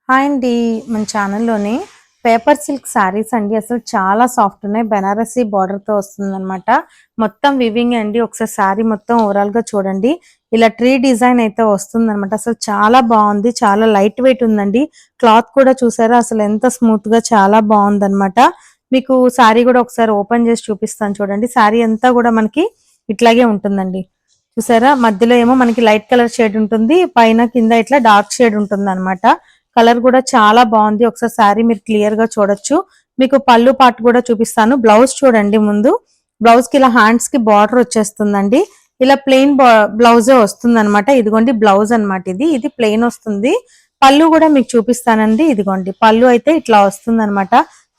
Hi అండి. మన ఛానల్లోని paper silk saris అండి. అసలు చాలా సాఫ్ట్ ఉన్నాయి. బెనారసీ బార్డర్తో వస్తుందన్నమాట. మొత్తం వివింగ్ అండి. ఒకసారి శారీ మొత్తం ఓవరాల్గా చూడండి. ఇలా ట్రీ డిజైన్ అయితే వస్తుందన్నమాట. అసలు చాలా బాగుంది. చాలా లైట్ వెయిట్ ఉందండి. క్లాత్ కూడా చూసారా అసలు ఎంత స్మూత్ గా చాలా బాగుందన్నమాట. మీకు శారీ కూడా ఒకసారి ఓపెన్ చేసి చూపిస్తాను చూడండి. శారీ అంతా కూడా మనకి ఇట్లాగే ఉంటుందండి. చూసారా మధ్యలో ఏమో మనకి లైట్ కలర్ షేడ్ ఉంటుంది, పైన కింద ఇట్లా డార్క్ షేడ్ ఉంటుంది అనమాట. కలర్ కూడా చాలా బాగుంది. ఒకసారి శారీ మీరు క్లియర్ గా చూడొచ్చు. మీకు పళ్ళు పార్ట్ కూడా చూపిస్తాను. బ్లౌజ్ చూడండి. ముందు బ్లౌజ్ కి ఇలా హ్యాండ్స్ కి బార్డర్ వచ్చేస్తుందండి. ఇలా ప్లెయిన్ బ్లౌజే వస్తుంది అనమాట. ఇదిగోండి బ్లౌజ్ అనమాట. ఇది ప్లెయిన్ వస్తుంది. పళ్ళు కూడా మీకు చూపిస్తానండి. ఇదిగోండి పళ్ళు అయితే ఇట్లా వస్తుంది అనమాట.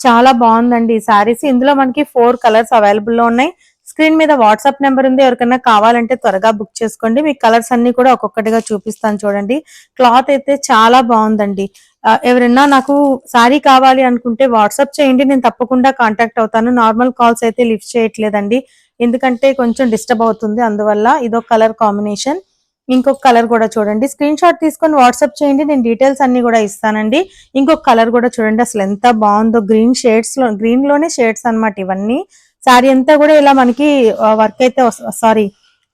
చాలా బాగుందండి ఈ శారీస్. ఇందులో మనకి 4 కలర్స్ అవైలబుల్ లో ఉన్నాయి. స్క్రీన్ మీద వాట్సాప్ నెంబర్ ఉంది. ఎవరికైనా కావాలంటే త్వరగా బుక్ చేసుకోండి. మీకు కలర్స్ అన్ని కూడా ఒక్కొక్కటిగా చూపిస్తాను చూడండి. క్లాత్ అయితే చాలా బాగుందండి. ఎవరైనా నాకు శారీ కావాలి అనుకుంటే వాట్సాప్ చేయండి, నేను తప్పకుండా కాంటాక్ట్ అవుతాను. నార్మల్ కాల్స్ అయితే లిఫ్ట్ చేయట్లేదండి, ఎందుకంటే కొంచెం డిస్టర్బ్ అవుతుంది. అందువల్ల ఇదొక కలర్ కాంబినేషన్. ఇంకొక కలర్ కూడా చూడండి. స్క్రీన్ షాట్ తీసుకొని వాట్సాప్ చేయండి, నేను డీటెయిల్స్ అన్ని కూడా ఇస్తానండి. ఇంకొక కలర్ కూడా చూడండి. అసలు ఎంత బాగుందో. గ్రీన్ లోనే షేడ్స్ అన్నమాట ఇవన్నీ. శారీ అంతా కూడా ఇలా మనకి వర్క్ అయితే సారీ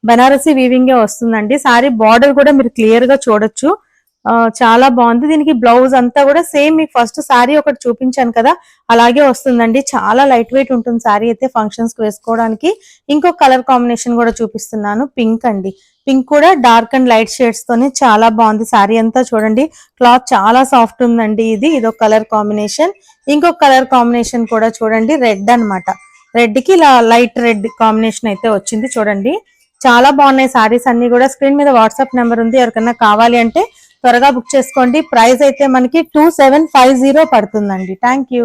బనారసి వీవింగే వస్తుందండి. శారీ బార్డర్ కూడా మీరు క్లియర్ గా చూడొచ్చు. చాలా బాగుంది. దీనికి బ్లౌజ్ అంతా కూడా సేమ్ మీకు ఫస్ట్ శారీ ఒకటి చూపించాను కదా, అలాగే వస్తుందండి. చాలా లైట్ వెయిట్ ఉంటుంది శారీ అయితే, ఫంక్షన్స్ కి వేసుకోవడానికి. ఇంకొక కలర్ కాంబినేషన్ కూడా చూపిస్తున్నాను. పింక్ అండి. పింక్ కూడా డార్క్ అండ్ లైట్ షేడ్స్ తోనే చాలా బాగుంది. శారీ అంతా చూడండి. క్లాత్ చాలా సాఫ్ట్ ఉందండి. ఇదొక కలర్ కాంబినేషన్. ఇంకొక కలర్ కాంబినేషన్ కూడా చూడండి. రెడ్ అనమాట. రెడ్ కి ఇలా లైట్ రెడ్ కాంబినేషన్ అయితే వచ్చింది చూడండి. చాలా బాగున్నాయి సారీస్ అన్ని కూడా. స్క్రీన్ మీద వాట్సాప్ నెంబర్ ఉంది. ఎవరికైనా కావాలి అంటే త్వరగా బుక్ చేసుకోండి. ప్రైస్ అయితే మనకి 2750 పడుతుందండి. Thank you.